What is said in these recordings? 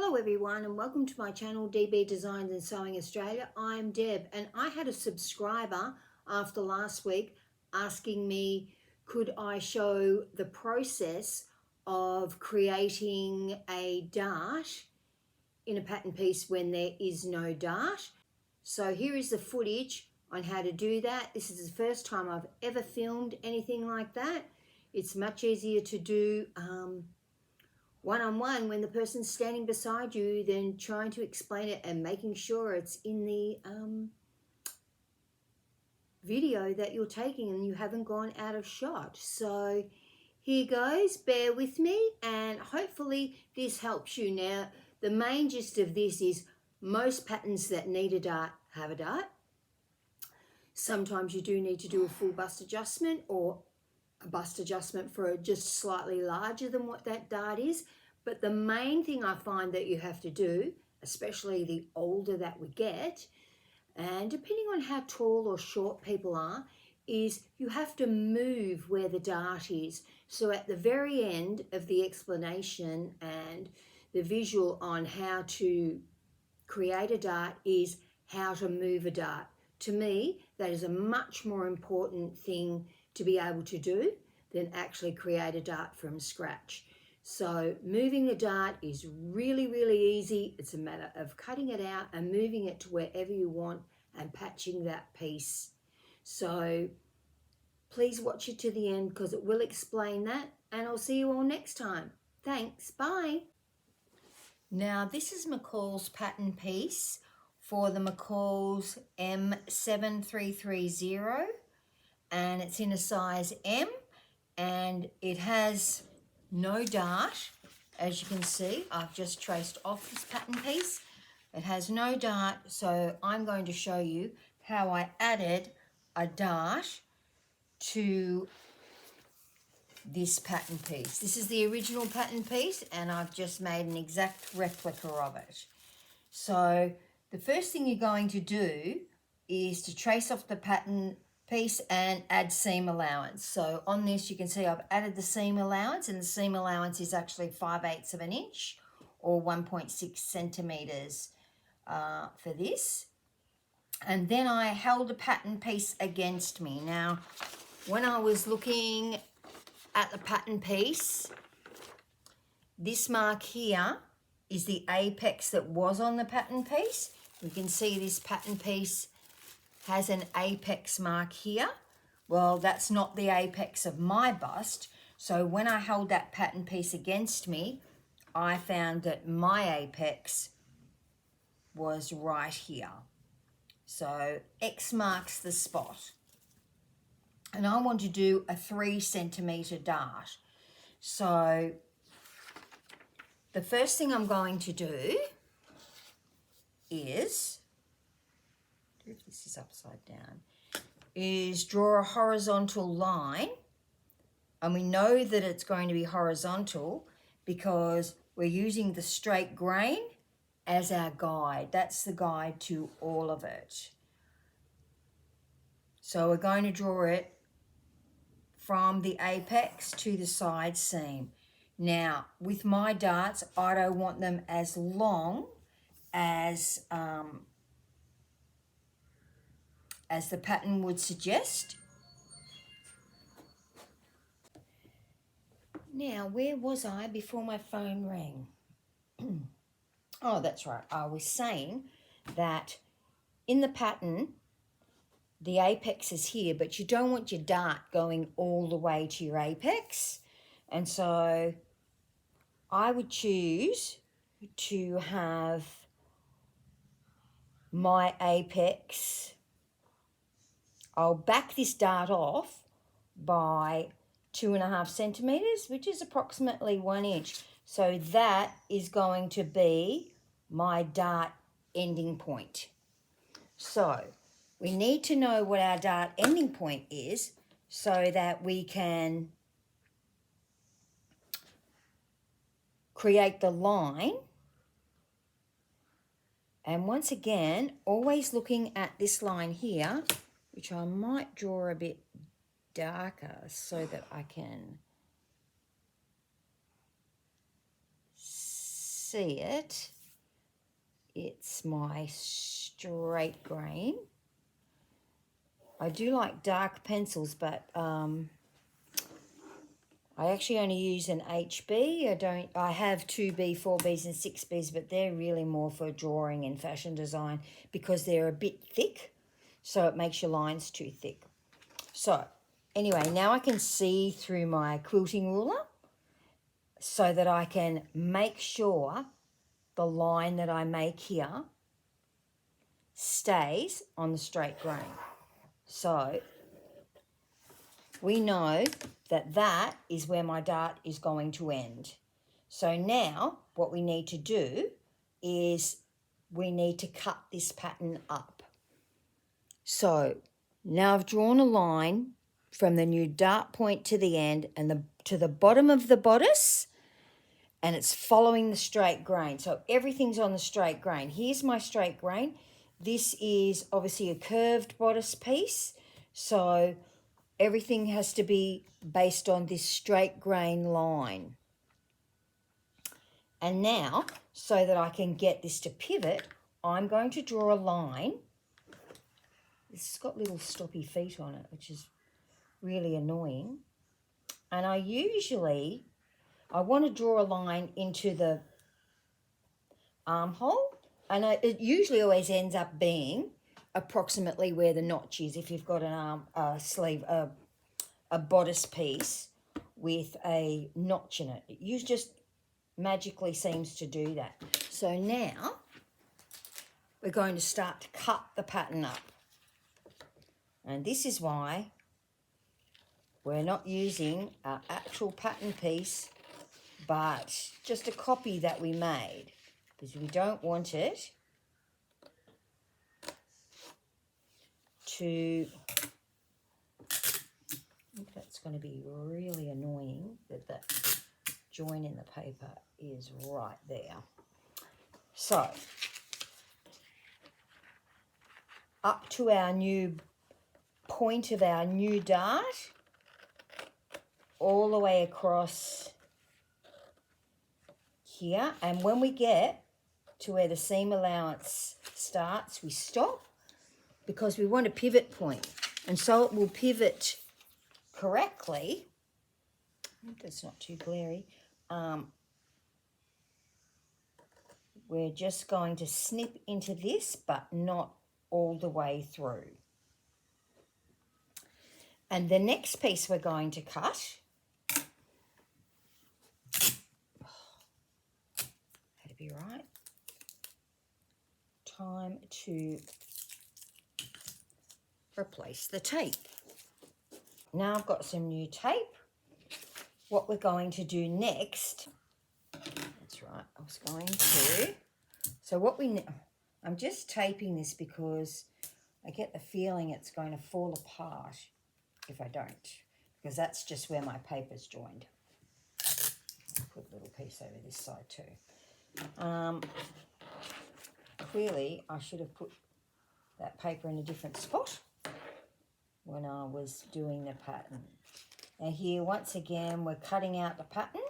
Hello everyone and welcome to my channel DB Designs and Sewing Australia. I'm Deb and I had a subscriber after last week asking me could I show the process of creating a dart in a pattern piece when there is no dart. So here is the footage on how to do that. This is the first time I've ever filmed anything like that. It's much easier to do one-on-one when the person's standing beside you than trying to explain it and making sure it's in the video that you're taking and you haven't gone out of shot. So here goes, bear with me and hopefully this helps you. Now the main gist of this is most patterns that need a dart have a dart. Sometimes you do need to do a full bust adjustment or a bust adjustment for just slightly larger than what that dart is. But the main thing I find that you have to do, especially the older that we get, and depending on how tall or short people are, is you have to move where the dart is. So at the very end of the explanation and the visual on how to create a dart is how to move a dart. To me, that is a much more important thing to be able to do than actually create a dart from scratch. So moving the dart is really, really easy. It's a matter of cutting it out and moving it to wherever you want and patching that piece. So please watch it to the end because it will explain that, and I'll see you all next time. Thanks, bye. Now this is McCall's pattern piece for the McCall's M7330 and it's in a size M and it has no dart. As you can see, I've just traced off this pattern piece. It has no dart, so I'm going to show you how I added a dart to this pattern piece. This is the original pattern piece and I've just made an exact replica of it. So the first thing you're going to do is to trace off the pattern piece and add seam allowance. So on this you can see I've added the seam allowance and the seam allowance is actually 5/8 of an inch or 1.6 centimeters for this. And then I held the pattern piece against me. Now when I was looking at the pattern piece, this mark here is the apex that was on the pattern piece. You can see this pattern piece has an apex mark here. Well, that's not the apex of my bust. So when I held that pattern piece against me, I found that my apex was right here. So X marks the spot. And I want to do a 3 centimeter dart. So the first thing I'm going to do is, if this is upside down, is draw a horizontal line. And we know that it's going to be horizontal because we're using the straight grain as our guide. That's the guide to all of it. So we're going to draw it from the apex to the side seam. Now, with my darts, I don't want them as long as the pattern would suggest. Now, where was I before my phone rang? Oh, that's right. I was saying that in the pattern, the apex is here, but you don't want your dart going all the way to your apex. And so I would choose to have my apex, I'll back this dart off by 2.5 centimeters, which is approximately 1 inch. So that is going to be my dart ending point. So we need to know what our dart ending point is so that we can create the line. And once again, always looking at this line here, which I might draw a bit darker so that I can see it. it's my straight grain. I do like dark pencils, but I actually only use an HB. I have 2B, 4Bs and 6Bs, but they're really more for drawing and fashion design because they're a bit thick, so it makes your lines too thick. So anyway, now I can see through my quilting ruler so that I can make sure the line that I make here stays on the straight grain. So we know that that is where my dart is going to end. So now what we need to do is we need to cut this pattern up. So now I've drawn a line from the new dart point to the end and to the bottom of the bodice, and it's following the straight grain. So everything's on the straight grain. Here's my straight grain. This is obviously a curved bodice piece, so everything has to be based on this straight grain line. And now, so that I can get this to pivot, I'm going to draw a line. This has got little stoppy feet on it, which is really annoying. And I want to draw a line into the armhole, and it usually always ends up being approximately where the notch is if you've got a bodice piece with a notch in it. It just magically seems to do that. So now we're going to start to cut the pattern up. And this is why we're not using our actual pattern piece, but just a copy that we made, because we don't want it to... I think that's going to be really annoying that join in the paper is right there. So up to our new point of our new dart, all the way across here, and when we get to where the seam allowance starts, we stop because we want a pivot point, and so it will pivot correctly. I hope that's not too glary. We're just going to snip into this, but not all the way through. And the next piece we're going to cut, had to be right, time to replace the tape. Now I've got some new tape. What we're going to do next, that's right, I was going to, so what I'm just taping this because I get the feeling it's going to fall apart if I don't, because that's just where my paper's joined. I'll put a little piece over this side too. Clearly I should have put that paper in a different spot when I was doing the pattern. Now here, once again, we're cutting out the pattern.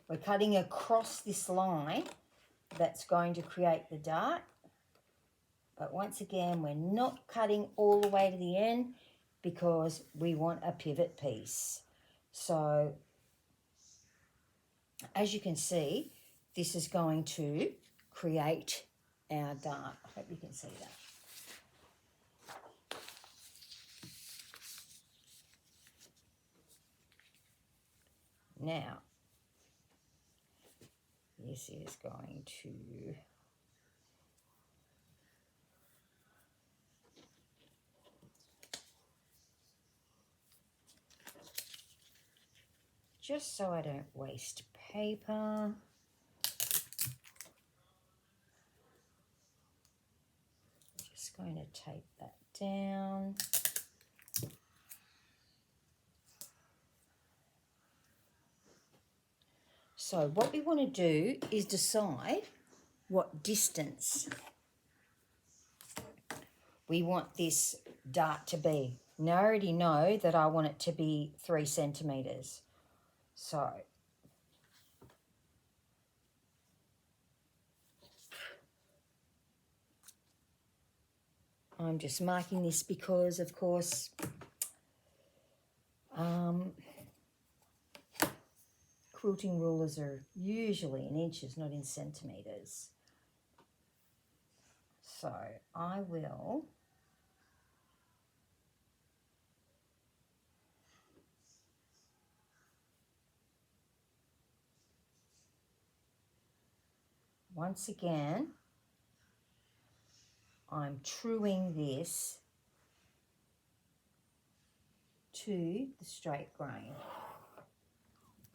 We're cutting across this line that's going to create the dart. But once again, we're not cutting all the way to the end because we want a pivot piece. So, as you can see, this is going to create our dart. I hope you can see that. Now, this is going to just so I don't waste paper. Just going to tape that down. So what we want to do is decide what distance we want this dart to be. Now I already know that I want it to be 3 centimetres. So I'm just marking this because, of course, quilting rulers are usually in inches, not in centimetres. So I will once again, I'm truing this to the straight grain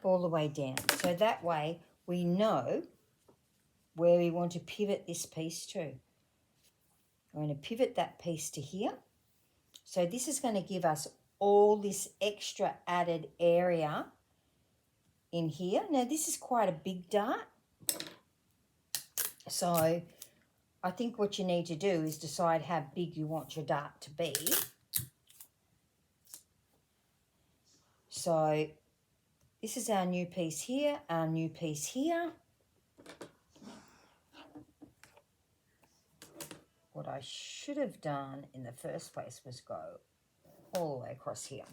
all the way down. So that way we know where we want to pivot this piece to. I'm going to pivot that piece to here. So this is going to give us all this extra added area in here. Now this is quite a big dart. So I think what you need to do is decide how big you want your dart to be. So this is our new piece here, our new piece here. What I should have done in the first place was go all the way across here.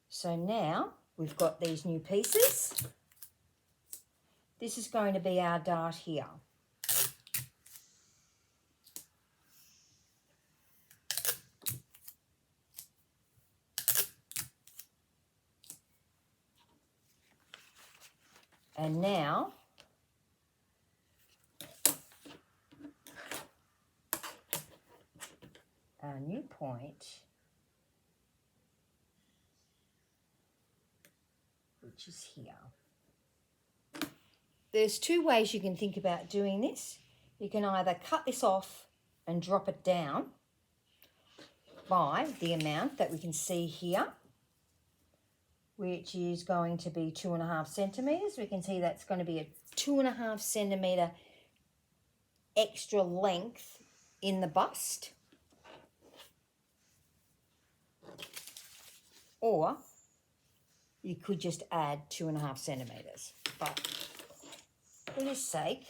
So now we've got these new pieces. This is going to be our dart here. And now our new point, which is here. There's two ways you can think about doing this. You can either cut this off and drop it down by the amount that we can see here, which is going to be 2.5 centimetres. We can see that's going to be a 2.5 centimetre extra length in the bust. Or you could just add 2.5 centimetres. But for this sake,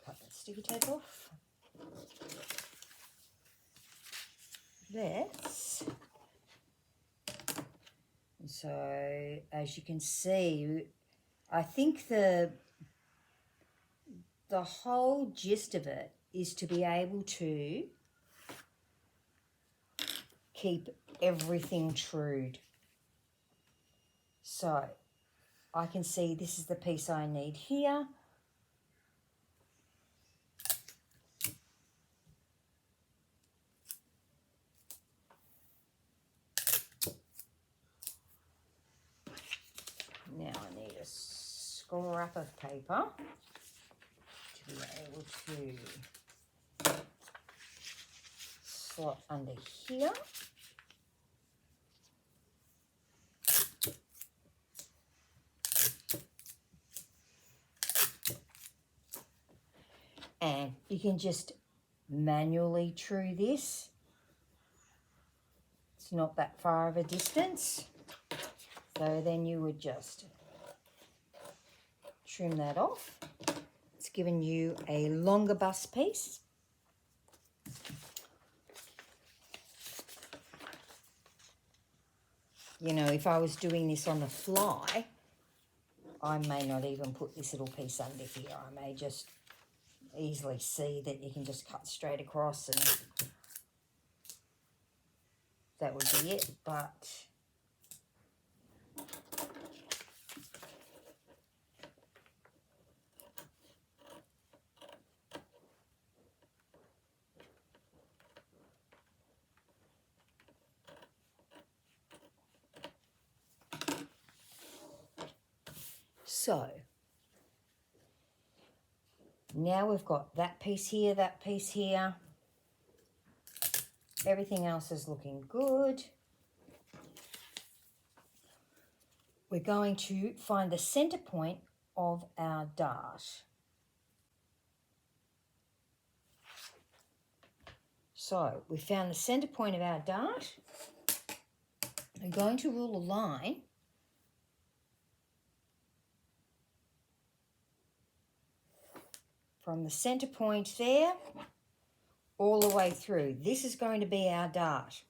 cut that sticky tape off. Let's, so as you can see, I think the whole gist of it is to be able to keep everything trued. So I can see this is the piece I need here. Now I need a scrap of paper to be able to slot under here. And you can just manually true this. It's not that far of a distance. So then you would just trim that off. It's given you a longer bust piece. You know, if I was doing this on the fly, I may not even put this little piece under here. I may just easily see that you can just cut straight across and that would be it. But so now we've got that piece here, that piece here. Everything else is looking good. We're going to find the center point of our dart. So we found the center point of our dart. I'm going to rule a line from the center point there all the way through. This is going to be our dart.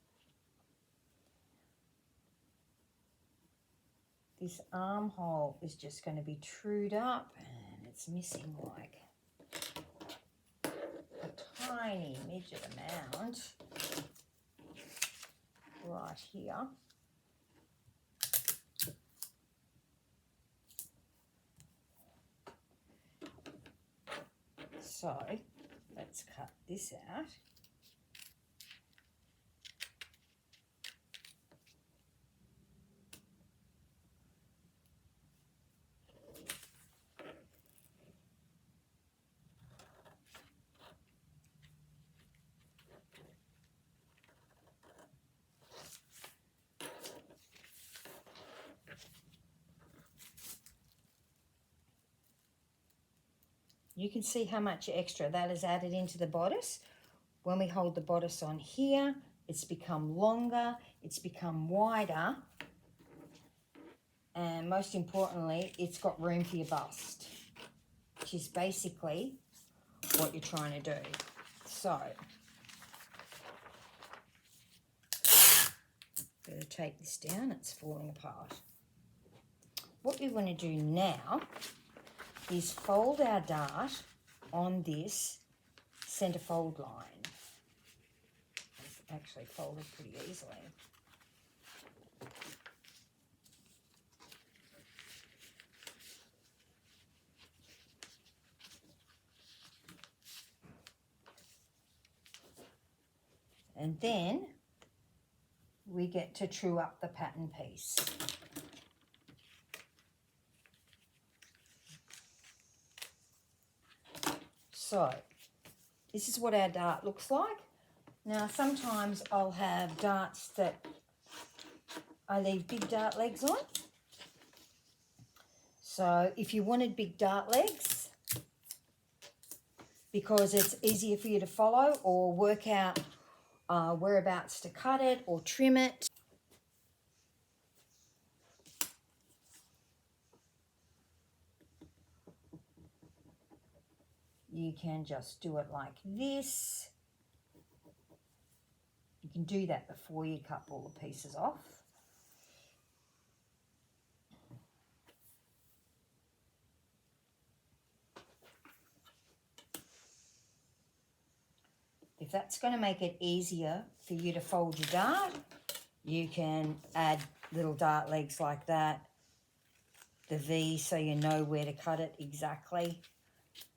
This armhole is just going to be trued up, and it's missing like a tiny midget amount right here. So let's cut this out. You can see how much extra that is added into the bodice. When we hold the bodice on here, it's become longer, it's become wider, and most importantly, it's got room for your bust, which is basically what you're trying to do. So, better take this down, it's falling apart. What we want to do now is fold our dart on this center fold line. It's actually folded pretty easily. And then we get to true up the pattern piece. So this is what our dart looks like. Now sometimes I'll have darts that I leave big dart legs on. So if you wanted big dart legs, because it's easier for you to follow or work out whereabouts to cut it or trim it, you can just do it like this. You can do that before you cut all the pieces off. If that's going to make it easier for you to fold your dart, you can add little dart legs like that, the V, so you know where to cut it exactly.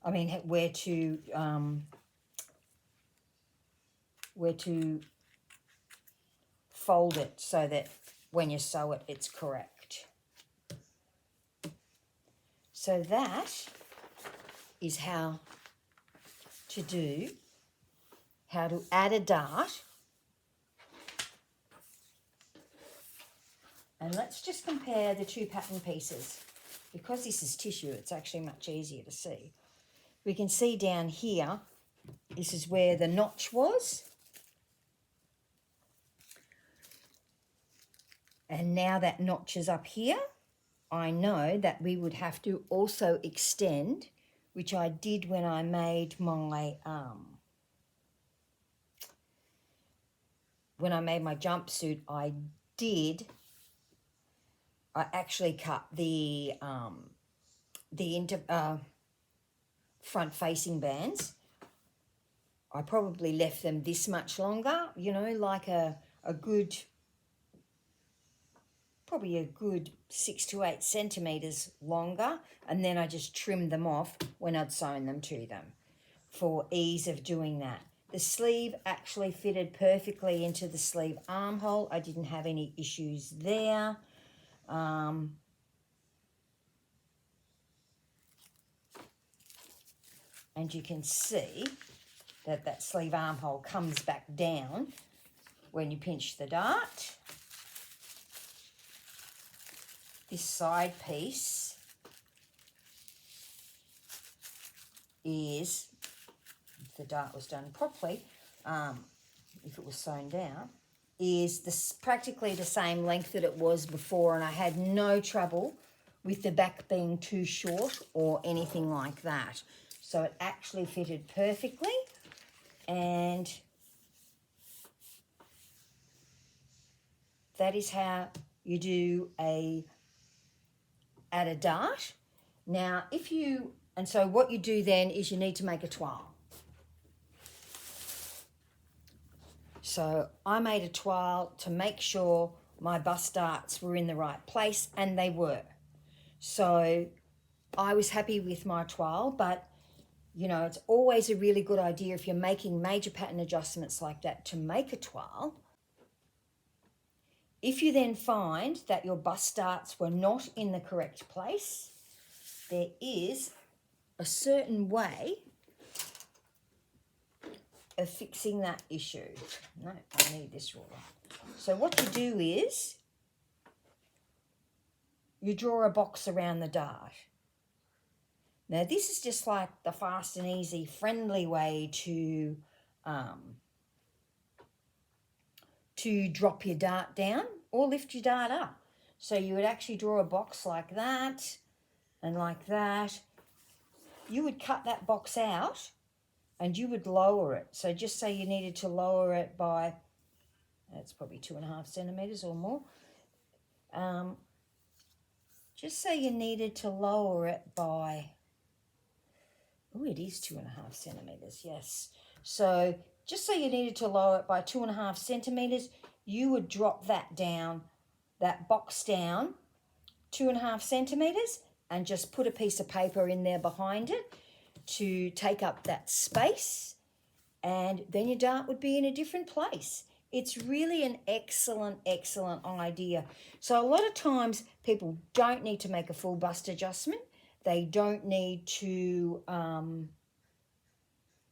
I mean, where to fold it so that when you sew it, it's correct. So that is how to add a dart. And let's just compare the two pattern pieces. Because this is tissue, it's actually much easier to see. We can see down here, this is where the notch was. And now that notch is up here, I know that we would have to also extend, which I did when I made my jumpsuit. I actually cut the front-facing bands. I probably left them this much longer, you know, like probably a good 6 to 8 centimetres longer, and then I just trimmed them off when I'd sewn them to them for ease of doing that. The sleeve actually fitted perfectly into the sleeve armhole. I didn't have any issues there. And you can see that sleeve armhole comes back down when you pinch the dart. This side piece if the dart was done properly, if it was sewn down, is practically the same length that it was before, and I had no trouble with the back being too short or anything like that. So it actually fitted perfectly, and that is how you do add a dart. Now, so what you do then is you need to make a toile. So I made a toile to make sure my bust darts were in the right place, and they were. So I was happy with my toile, but you know, it's always a really good idea if you're making major pattern adjustments like that to make a toile. If you then find that your bust darts were not in the correct place, there is a certain way of fixing that issue. No, I need this ruler. So what you do is you draw a box around the dart. Now this is just like the fast and easy, friendly way to drop your dart down or lift your dart up. So you would actually draw a box like that and like that. You would cut that box out and you would lower it. So just say you needed to lower it by, that's probably 2.5 centimetres or more. Just say you needed to lower it by, oh, it is 2.5 centimetres, yes. So just say you needed to lower it by 2.5 centimetres, you would drop that down, that box down 2.5 centimetres, and just put a piece of paper in there behind it to take up that space, and then your dart would be in a different place. It's really an excellent, excellent idea. So a lot of times people don't need to make a full bust adjustment. They don't need to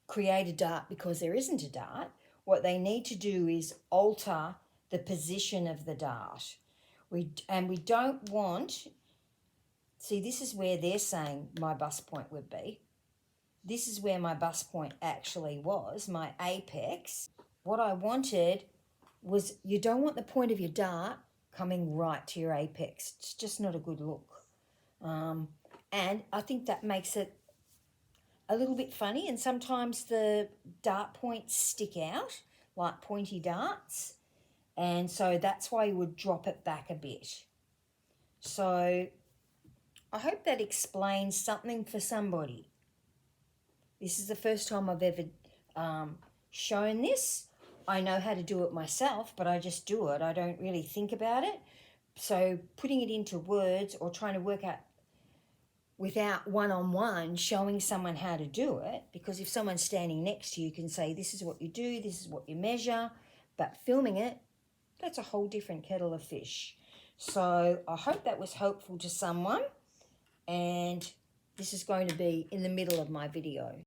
create a dart because there isn't a dart. What they need to do is alter the position of the dart. We don't want, see, this is where they're saying my bust point would be. This is where my bust point actually was, my apex. What I wanted was, you don't want the point of your dart coming right to your apex. It's just not a good look. And I think that makes it a little bit funny, and sometimes the dart points stick out like pointy darts, and so that's why you would drop it back a bit. So I hope that explains something for somebody. This is the first time I've ever shown this. I know how to do it myself, but I just do it. I don't really think about it. So putting it into words or trying to work out without one-on-one showing someone how to do it, because if someone's standing next to you, you can say, this is what you do, this is what you measure, but filming it, that's a whole different kettle of fish. So I hope that was helpful to someone, and this is going to be in the middle of my video.